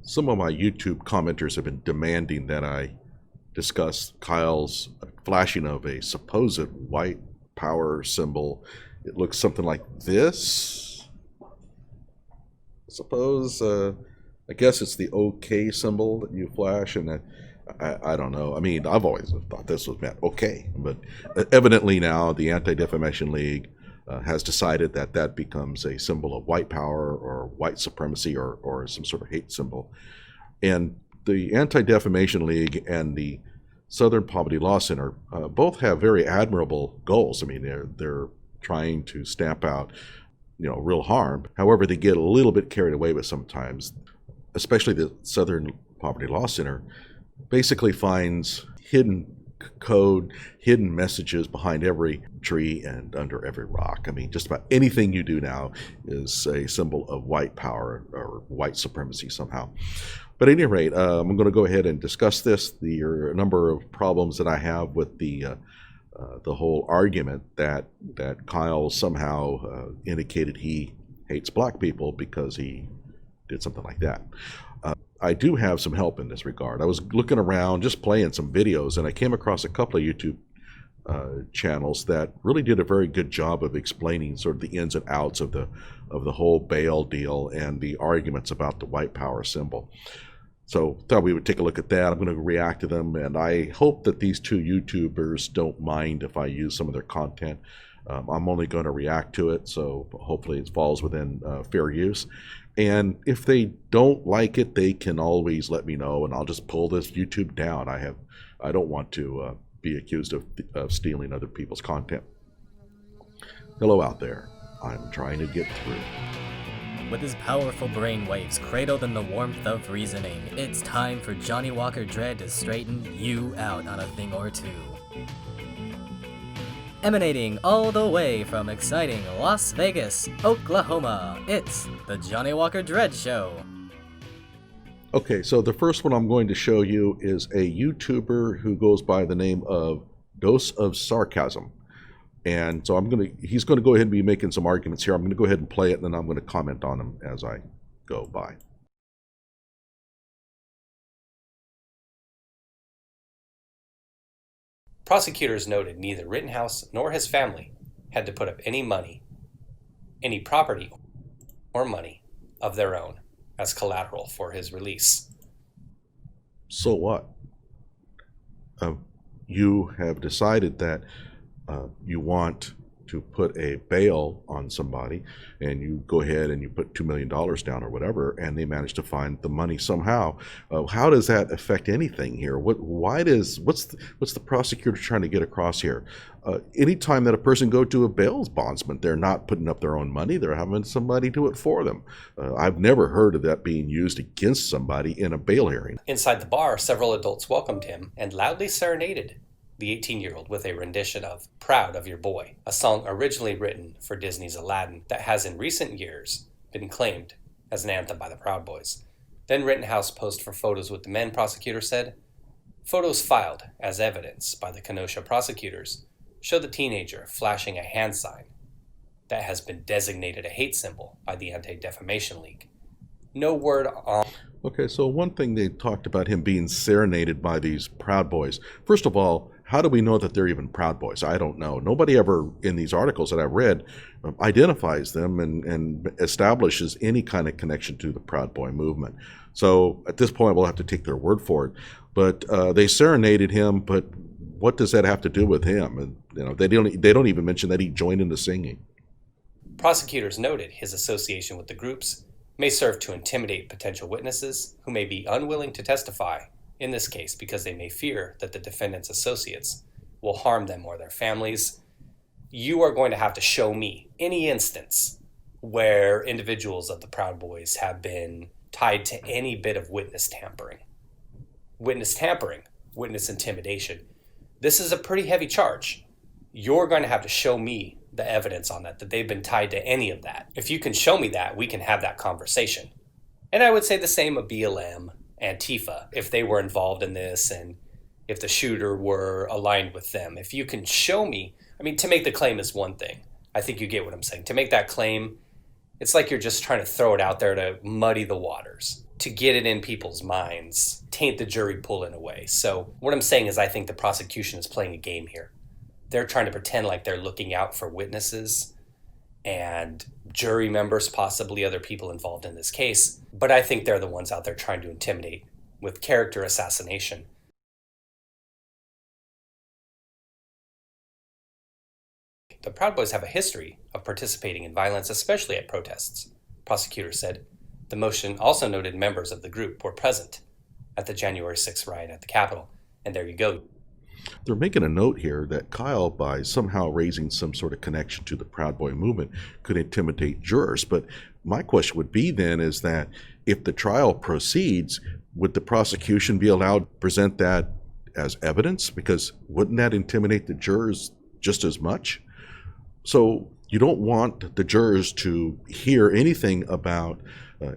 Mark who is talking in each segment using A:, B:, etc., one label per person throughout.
A: Some of my YouTube commenters have been demanding that I discuss Kyle's flashing of a supposed white power symbol. It looks something like this. I guess it's the OK symbol that you flash, and I don't know. I mean, I've always thought this was meant OK, but evidently now the Anti-Defamation League has decided that that becomes a symbol of white power or white supremacy or some sort of hate symbol. And the Anti-Defamation League and the Southern Poverty Law Center both have very admirable goals. I mean, they're trying to stamp out, real harm. However, they get a little bit carried away with sometimes, especially the Southern Poverty Law Center basically finds hidden code, hidden messages behind every tree and under every rock. I mean, just about anything you do now is a symbol of white power or white supremacy somehow. But at any rate, I'm going to go ahead and discuss this. There are a number of problems that I have with the whole argument that Kyle somehow indicated he hates black people because he did something like that. I do have some help in this regard. I was looking around, just playing some videos, and I came across a couple of YouTube channels that really did a very good job of explaining sort of the ins and outs of the whole bail deal and the arguments about the white power symbol. So thought we would take a look at that. I'm going to react to them, and I hope that these two YouTubers don't mind if I use some of their content. I'm only going to react to it, so hopefully it falls within fair use. And if they don't like it, they can always let me know, and I'll just pull this YouTube down. I don't want to be accused of stealing other people's content. Hello out there. I'm trying to get through.
B: With his powerful brainwaves cradled in the warmth of reasoning, it's time for Johnnie Walker Dread to straighten you out on a thing or two. Emanating all the way from exciting Las Vegas, Oklahoma, it's the Johnnie Walker Dread Show.
A: Okay, so the first one I'm going to show you is a YouTuber who goes by the name of Dose of Sarcasm. And so he's going to go ahead and be making some arguments here. I'm going to go ahead and play it, and then I'm going to comment on them as I go by.
C: Prosecutors noted neither Rittenhouse nor his family had to put up any property or money of their own as collateral for his release.
A: So what? You have decided that you want to put a bail on somebody, and you go ahead and you put $2 million down or whatever, and they manage to find the money somehow. How does that affect anything here? What's the prosecutor trying to get across here? Anytime that a person go to a bail bondsman, they're not putting up their own money, they're having somebody do it for them. I've never heard of that being used against somebody in a bail hearing.
C: Inside the bar, several adults welcomed him and loudly serenaded the 18-year-old with a rendition of Proud of Your Boy, a song originally written for Disney's Aladdin that has in recent years been claimed as an anthem by the Proud Boys. Then Rittenhouse posed for photos with the men, prosecutor said. Photos filed as evidence by the Kenosha prosecutors show the teenager flashing a hand sign that has been designated a hate symbol by the Anti-Defamation League. No word on...
A: Okay, so one thing they talked about him being serenaded by these Proud Boys. First of all, how do we know that they're even Proud Boys? I don't know. Nobody ever, in these articles that I've read, identifies them and establishes any kind of connection to the Proud Boy movement. So at this point, we'll have to take their word for it. But they serenaded him, but what does that have to do with him? And they don't even mention that he joined in the singing.
C: Prosecutors noted his association with the groups may serve to intimidate potential witnesses who may be unwilling to testify in this case because they may fear that the defendant's associates will harm them or their families. You are going to have to show me any instance where individuals of the Proud Boys have been tied to any bit of witness tampering. Witness tampering, witness intimidation. This is a pretty heavy charge. You're going to have to show me the evidence on that they've been tied to any of that. If you can show me that, we can have that conversation. And I would say the same of BLM, Antifa, if they were involved in this and if the shooter were aligned with them. If you can show me, to make the claim is one thing. I think you get what I'm saying. To make that claim, it's like you're just trying to throw it out there to muddy the waters. to get it in people's minds, taint the jury pool in a way. So what I'm saying is I think the prosecution is playing a game here. They're trying to pretend like they're looking out for witnesses and jury members, possibly other people involved in this case. But I think they're the ones out there trying to intimidate with character assassination. The Proud Boys have a history of participating in violence, especially at protests, prosecutors said. The motion also noted members of the group were present at the January 6th riot at the Capitol. And there you go.
A: They're making a note here that Kyle, by somehow raising some sort of connection to the Proud Boy movement, could intimidate jurors. But my question would be then is that if the trial proceeds, would the prosecution be allowed to present that as evidence? Because wouldn't that intimidate the jurors just as much? So you don't want the jurors to hear anything about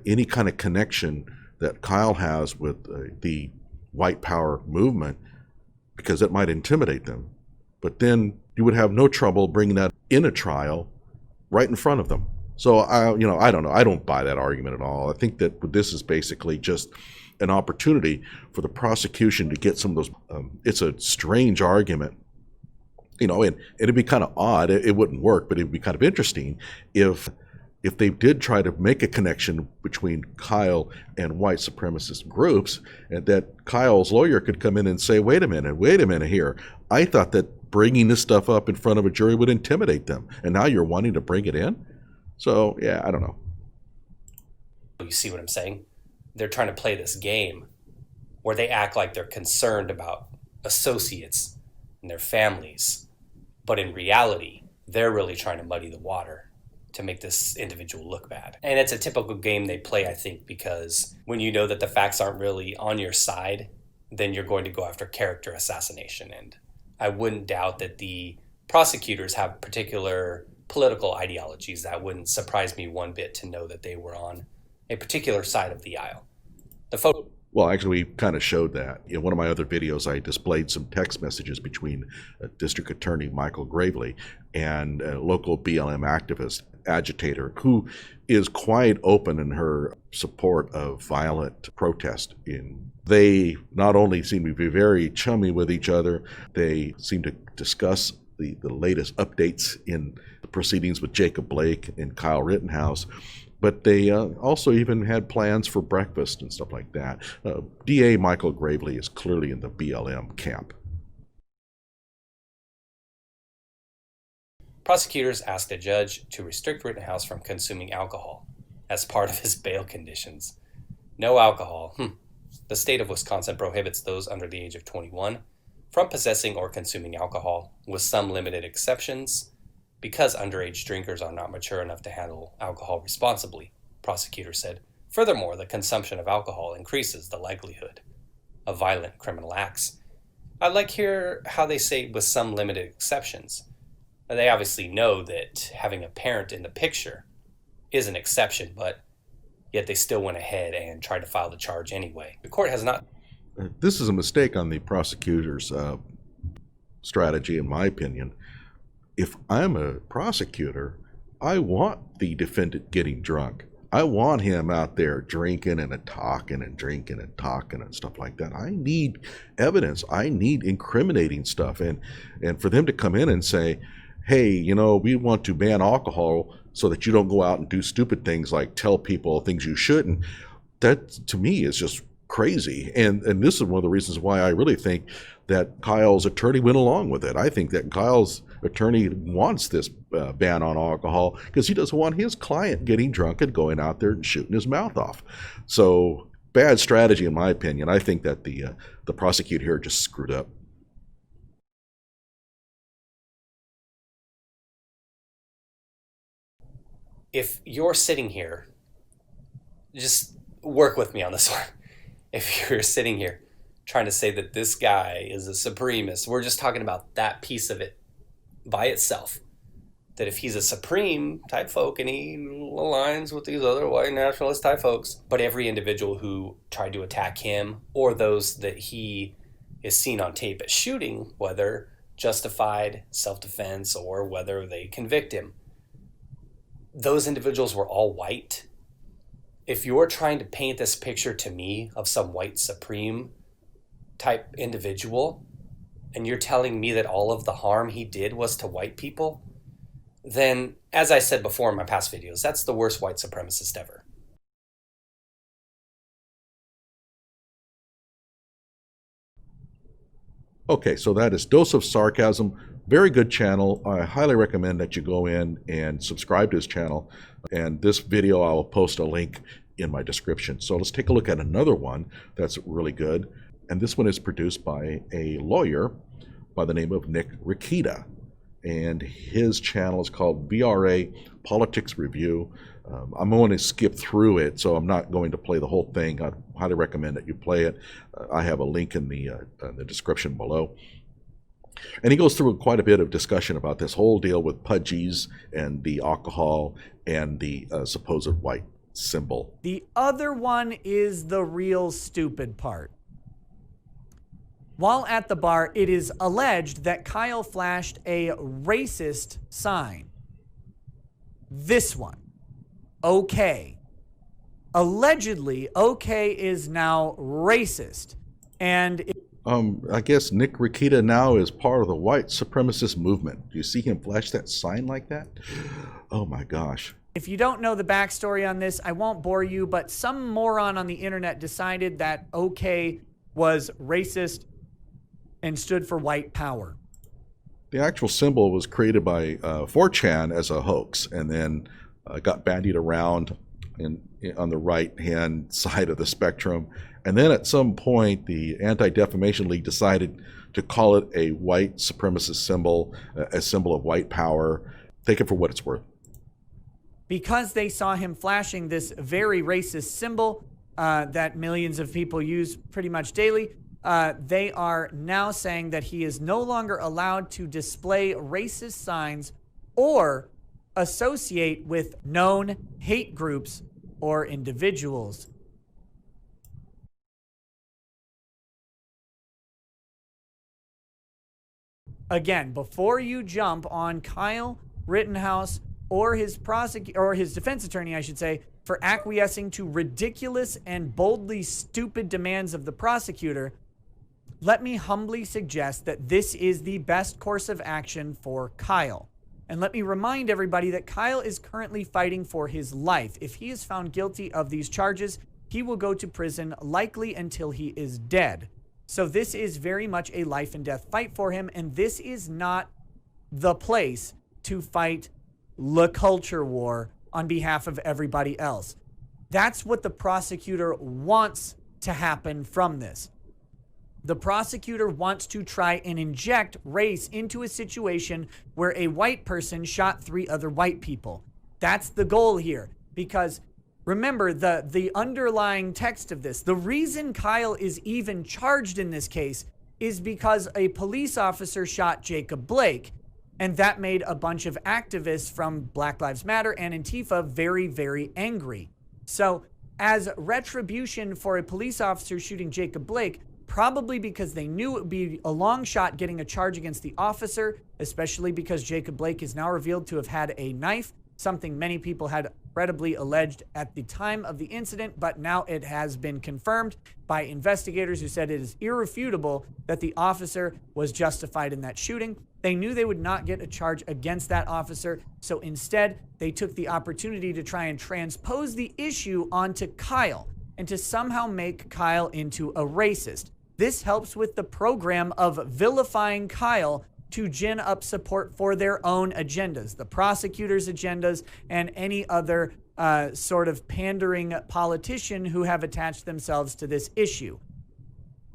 A: any kind of connection that Kyle has with the white power movement, because that might intimidate them. But then you would have no trouble bringing that in a trial right in front of them. So I don't know. I don't buy that argument at all. I think that this is basically just an opportunity for the prosecution to get some of those. It's a strange argument, and it'd be kind of odd. It wouldn't work, but it'd be kind of interesting if they did try to make a connection between Kyle and white supremacist groups, and that Kyle's lawyer could come in and say, wait a minute here. I thought that bringing this stuff up in front of a jury would intimidate them, and now you're wanting to bring it in? So, yeah, I don't know.
C: You see what I'm saying? They're trying to play this game where they act like they're concerned about associates and their families, but in reality, they're really trying to muddy the water to make this individual look bad. And it's a typical game they play, I think, because when you know that the facts aren't really on your side, then you're going to go after character assassination. And I wouldn't doubt that the prosecutors have particular political ideologies. That wouldn't surprise me one bit to know that they were on a particular side of the aisle.
A: Well, actually, we kind of showed that. In one of my other videos, I displayed some text messages between District Attorney Michael Gravely and a local BLM activist, agitator, who is quite open in her support of violent protest. They not only seem to be very chummy with each other, they seem to discuss the latest updates in the proceedings with Jacob Blake and Kyle Rittenhouse. But they also even had plans for breakfast and stuff like that. DA Michael Gravely is clearly in the BLM camp.
C: Prosecutors asked a judge to restrict Rittenhouse from consuming alcohol as part of his bail conditions. No alcohol. The state of Wisconsin prohibits those under the age of 21 from possessing or consuming alcohol, with some limited exceptions, because underage drinkers are not mature enough to handle alcohol responsibly, prosecutors said. Furthermore, the consumption of alcohol increases the likelihood of violent criminal acts. I like here how they say with some limited exceptions. Now, they obviously know that having a parent in the picture is an exception, but yet they still went ahead and tried to file the charge anyway. The court has not...
A: This is a mistake on the prosecutor's strategy, in my opinion. If I'm a prosecutor, I want the defendant getting drunk. I want him out there drinking and talking and drinking and talking and stuff like that. I need evidence. I need incriminating stuff. And for them to come in and say, hey, we want to ban alcohol so that you don't go out and do stupid things like tell people things you shouldn't, that to me is just crazy. And this is one of the reasons why I really think that Kyle's attorney went along with it. I think that Kyle's attorney wants this ban on alcohol because he doesn't want his client getting drunk and going out there and shooting his mouth off. So bad strategy, in my opinion. I think that the prosecutor here just screwed up.
C: If you're sitting here, just work with me on this one. If you're sitting here trying to say that this guy is a supremacist, we're just talking about that piece of it by itself. That if he's a supreme type folk and he aligns with these other white nationalist type folks, but every individual who tried to attack him or those that he is seen on tape as shooting, whether justified self-defense or whether they convict him, those individuals were all white. If you're trying to paint this picture to me of some white supreme type individual, and you're telling me that all of the harm he did was to white people, then, as I said before in my past videos, that's the worst white supremacist ever.
A: Okay, so that is Dose of Sarcasm. Very good channel. I highly recommend that you go in and subscribe to his channel. And this video, I will post a link in my description. So let's take a look at another one that's really good. And this one is produced by a lawyer by the name of Nick Rikita. And his channel is called VRA Politics Review. I'm going to skip through it, so I'm not going to play the whole thing. I highly recommend that you play it. I have a link in the description below. And he goes through quite a bit of discussion about this whole deal with Pudgies and the alcohol and the supposed white symbol.
D: The other one is the real stupid part. While at the bar, it is alleged that Kyle flashed a racist sign. This one. Okay. Allegedly, okay is now racist. And
A: I guess Nick Rikita now is part of the white supremacist movement. Do you see him flash that sign like that? Oh my gosh.
D: if you don't know the backstory on this, I won't bore you, but some moron on the internet decided that okay was racist and stood for white power.
A: The actual symbol was created by 4chan as a hoax, and then got bandied around on the right-hand side of the spectrum. And then at some point, the Anti-Defamation League decided to call it a white supremacist symbol, a symbol of white power. Take it for what it's worth.
D: Because they saw him flashing this very racist symbol that millions of people use pretty much daily, they are now saying that he is no longer allowed to display racist signs or associate with known hate groups or individuals. Again, before you jump on Kyle Rittenhouse or his defense attorney, I should say, for acquiescing to ridiculous and boldly stupid demands of the prosecutor, let me humbly suggest that this is the best course of action for Kyle. And let me remind everybody that Kyle is currently fighting for his life. If he is found guilty of these charges, he will go to prison likely until he is dead. So this is very much a life and death fight for him, and this is not the place to fight the culture war on behalf of everybody else. That's what the prosecutor wants to happen from this. The prosecutor wants to try and inject race into a situation where a white person shot 3 other white people. That's the goal here. Because remember, the underlying text of this, the reason Kyle is even charged in this case is because a police officer shot Jacob Blake. And that made a bunch of activists from Black Lives Matter and Antifa very, very angry. So as retribution for a police officer shooting Jacob Blake, probably because they knew it would be a long shot getting a charge against the officer, especially because Jacob Blake is now revealed to have had a knife, something many people had credibly alleged at the time of the incident, but now it has been confirmed by investigators who said it is irrefutable that the officer was justified in that shooting. They knew they would not get a charge against that officer, so instead they took the opportunity to try and transpose the issue onto Kyle and to somehow make Kyle into a racist. This helps with the program of vilifying Kyle to gin up support for their own agendas, the prosecutor's agendas, and any other sort of pandering politician who have attached themselves to this issue.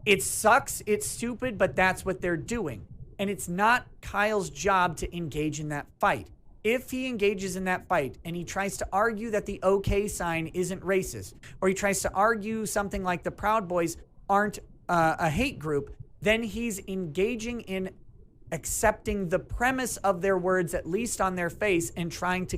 D: It sucks, it's stupid, but that's what they're doing. And it's not Kyle's job to engage in that fight. If he engages in that fight and he tries to argue that the OK sign isn't racist, or he tries to argue something like the Proud Boys aren't a hate group, then he's engaging in accepting the premise of their words, at least on their face, and trying to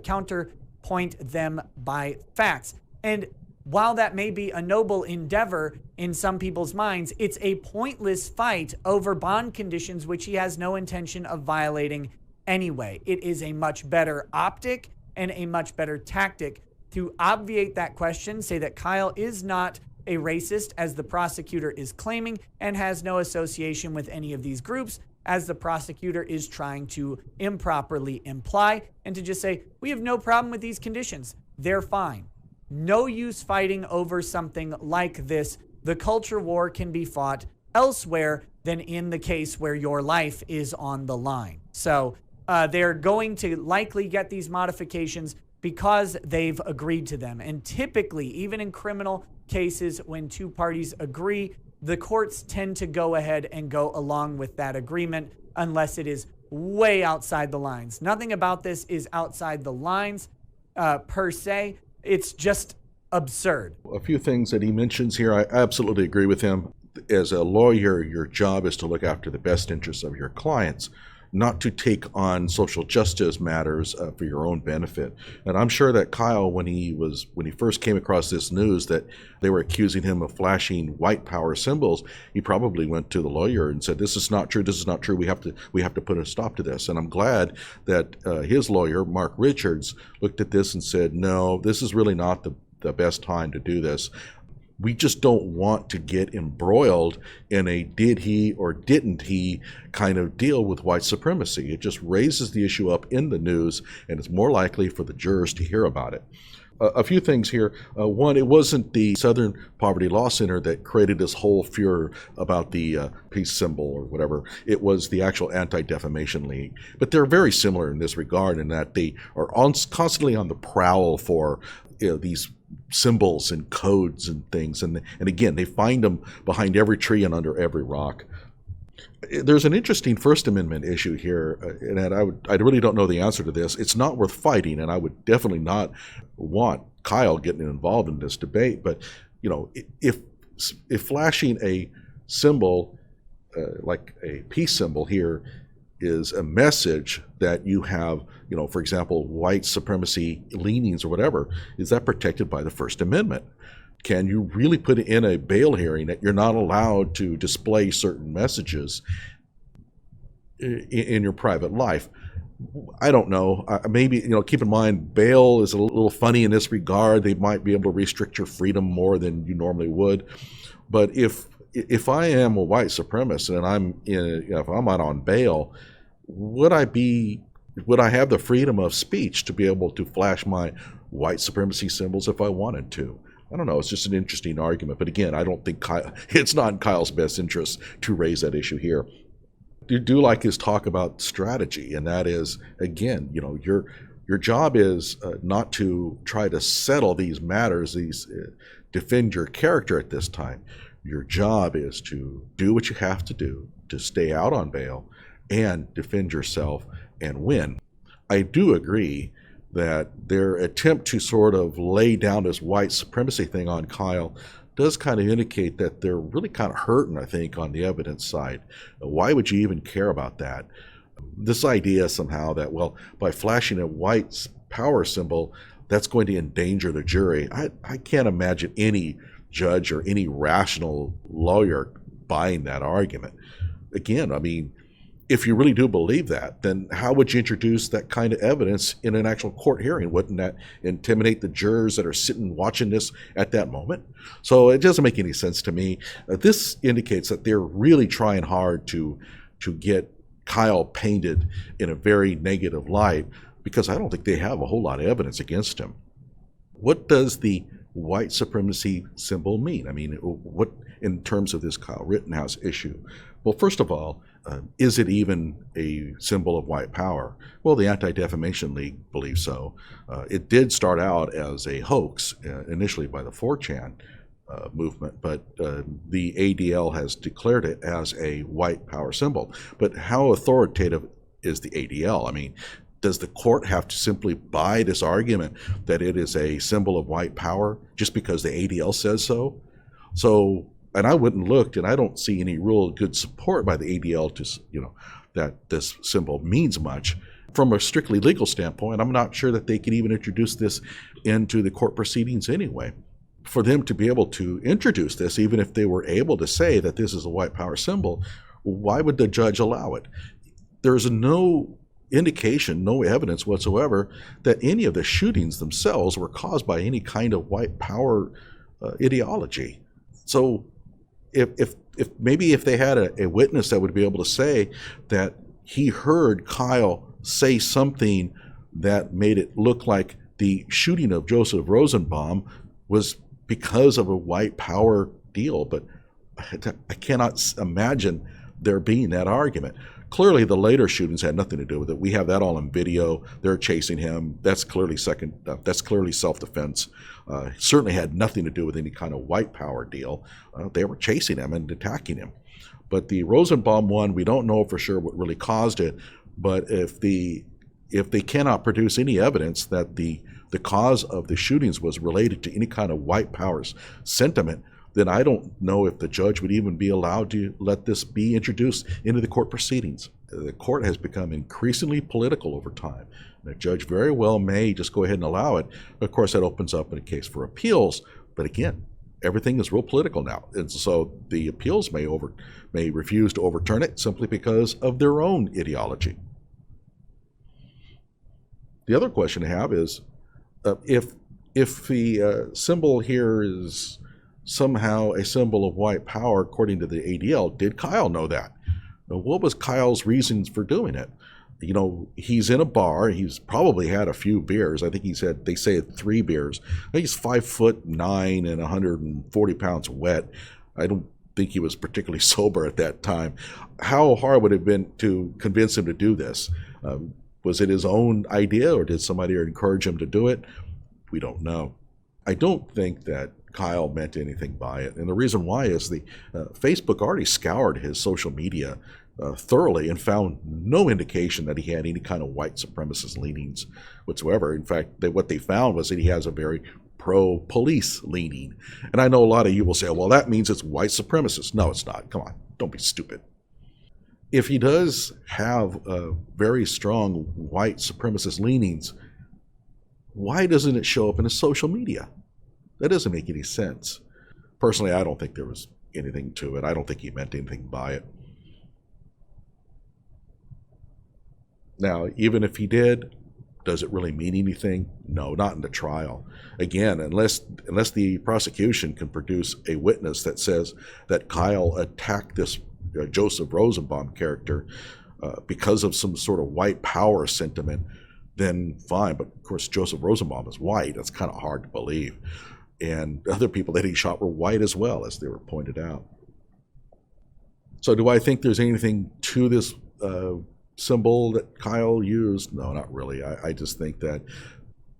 D: counterpoint them by facts. And while that may be a noble endeavor in some people's minds, it's a pointless fight over bond conditions, which he has no intention of violating anyway. It is a much better optic and a much better tactic to obviate that question, say that Kyle is not a racist, as the prosecutor is claiming, and has no association with any of these groups, as the prosecutor is trying to improperly imply, and to just say, we have no problem with these conditions. They're fine. No use fighting over something like this. The culture war can be fought elsewhere than in the case where your life is on the line. So they're going to likely get these modifications because they've agreed to them. And typically, even in criminal cases, when two parties agree, the courts tend to go ahead and go along with that agreement unless it is way outside the lines. Nothing about this is outside the lines per se. It's just absurd.
A: A few things that he mentions here, I absolutely agree with him. As a lawyer, your job is to look after the best interests of your clients, not to take on social justice matters for your own benefit. And I'm sure that Kyle, when he first came across this news that they were accusing him of flashing white power symbols, he probably went to the lawyer and said, "This is not true. This is not true. We have to put a stop to this." And I'm glad that his lawyer, Mark Richards, looked at this and said, "No, this is really not the best time to do this. We just don't want to get embroiled in a did he or didn't he kind of deal with white supremacy. It just raises the issue up in the news, and it's more likely for the jurors to hear about it." A few things here. One, it wasn't the Southern Poverty Law Center that created this whole furor about the peace symbol or whatever. It was the actual Anti-Defamation League. But they're very similar in this regard, in that they are constantly on the prowl for these symbols and codes and things, and again, they find them behind every tree and under every rock. There's an interesting First Amendment issue here, and I really don't know the answer to this. It's not worth fighting, and I would definitely not want Kyle getting involved in this debate. But if flashing a symbol like a peace symbol here is a message that you have, for example, white supremacy leanings or whatever, is that protected by the First Amendment? Can you really put in a bail hearing that you're not allowed to display certain messages in your private life? I don't know. Maybe, keep in mind, bail is a little funny in this regard. They might be able to restrict your freedom more than you normally would. But if I am a white supremacist and if I'm out on bail, would I have the freedom of speech to be able to flash my white supremacy symbols if I wanted to? I don't know. It's just an interesting argument. But again, I don't think it's not in Kyle's best interest to raise that issue here. You do like his talk about strategy, and that is, again, your job is not to try to settle these matters, defend your character at this time. Your job is to do what you have to do to stay out on bail and defend yourself and win. I do agree that their attempt to sort of lay down this white supremacy thing on Kyle does kind of indicate that they're really kind of hurting, I think, on the evidence side. Why would you even care about that? This idea somehow that, well, by flashing a white power symbol, that's going to endanger the jury. I can't imagine any judge or any rational lawyer buying that argument. Again, I mean, if you really do believe that, then how would you introduce that kind of evidence in an actual court hearing? Wouldn't that intimidate the jurors that are sitting watching this at that moment? So it doesn't make any sense to me. This indicates that they're really trying hard to get Kyle painted in a very negative light, because I don't think they have a whole lot of evidence against him. What does the white supremacy symbol mean? I mean, what in terms of this Kyle Rittenhouse issue? Well, first of all, is it even a symbol of white power? Well, the Anti-Defamation League believes so. It did start out as a hoax initially by the 4chan movement, but the ADL has declared it as a white power symbol. But how authoritative is the ADL? I mean, does the court have to simply buy this argument that it is a symbol of white power just because the ADL says so? And I went and looked, and I don't see any real good support by the ADL to, that this symbol means much. From a strictly legal standpoint, I'm not sure that they can even introduce this into the court proceedings anyway. For them to be able to introduce this, even if they were able to say that this is a white power symbol, why would the judge allow it? There's no indication, no evidence whatsoever that any of the shootings themselves were caused by any kind of white power ideology. So if maybe if they had a witness that would be able to say that he heard Kyle say something that made it look like the shooting of Joseph Rosenbaum was because of a white power deal, but I cannot imagine there being that argument. Clearly, the later shootings had nothing to do with it. We have that all in video. They're chasing him. That's clearly that's clearly self-defense. Certainly had nothing to do with any kind of white power deal. They were chasing him and attacking him. But the Rosenbaum one, we don't know for sure what really caused it. But if they cannot produce any evidence that the cause of the shootings was related to any kind of white powers sentiment, then I don't know if the judge would even be allowed to let this be introduced into the court proceedings. The court has become increasingly political over time. And a judge very well may just go ahead and allow it. Of course, that opens up in a case for appeals. But again, everything is real political now. And so the appeals may refuse to overturn it simply because of their own ideology. The other question I have is, if the symbol here is somehow a symbol of white power according to the ADL, did Kyle know that? What was Kyle's reasons for doing it? You know, he's in a bar. He's probably had a few beers. I think they say 3 beers. I think he's 5'9" and 140 pounds wet. I don't think he was particularly sober at that time. How hard would it have been to convince him to do this? Was it his own idea, or did somebody encourage him to do it? We don't know. I don't think that Kyle meant anything by it. And the reason why is the Facebook already scoured his social media thoroughly and found no indication that he had any kind of white supremacist leanings whatsoever. In fact, what they found was that he has a very pro-police leaning. And I know a lot of you will say, well, that means it's white supremacist. No, it's not. Come on, don't be stupid. If he does have very strong white supremacist leanings, why doesn't it show up in his social media? That doesn't make any sense. Personally, I don't think there was anything to it. I don't think he meant anything by it. Now, even if he did, does it really mean anything? No, not in the trial. Again, unless the prosecution can produce a witness that says that Kyle attacked this Joseph Rosenbaum character because of some sort of white power sentiment, then fine. But of course, Joseph Rosenbaum is white. That's kind of hard to believe. And other people that he shot were white as well, as they were pointed out. So do I think there's anything to this symbol that Kyle used? No, not really. I just think that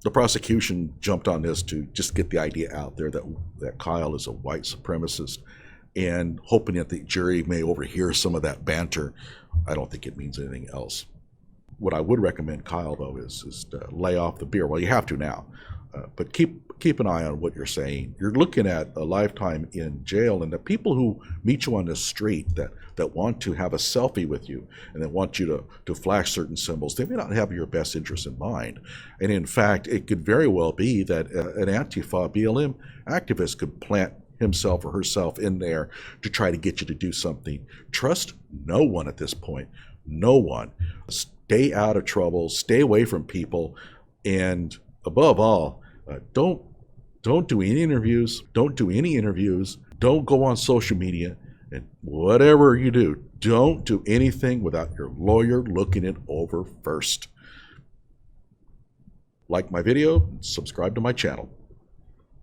A: the prosecution jumped on this to just get the idea out there that Kyle is a white supremacist, and hoping that the jury may overhear some of that banter. I don't think it means anything else. What I would recommend Kyle, though, is to lay off the beer. Well, you have to now, but keep an eye on what you're saying. You're looking at a lifetime in jail, and the people who meet you on the street that want to have a selfie with you and that want you to flash certain symbols, they may not have your best interest in mind. And in fact, it could very well be that an Antifa BLM activist could plant himself or herself in there to try to get you to do something. Trust no one at this point. No one. Stay out of trouble. Stay away from people. And above all, don't do any interviews. Don't do any interviews. Don't go on social media. And whatever you do, don't do anything without your lawyer looking it over first. Like my video, subscribe to my channel.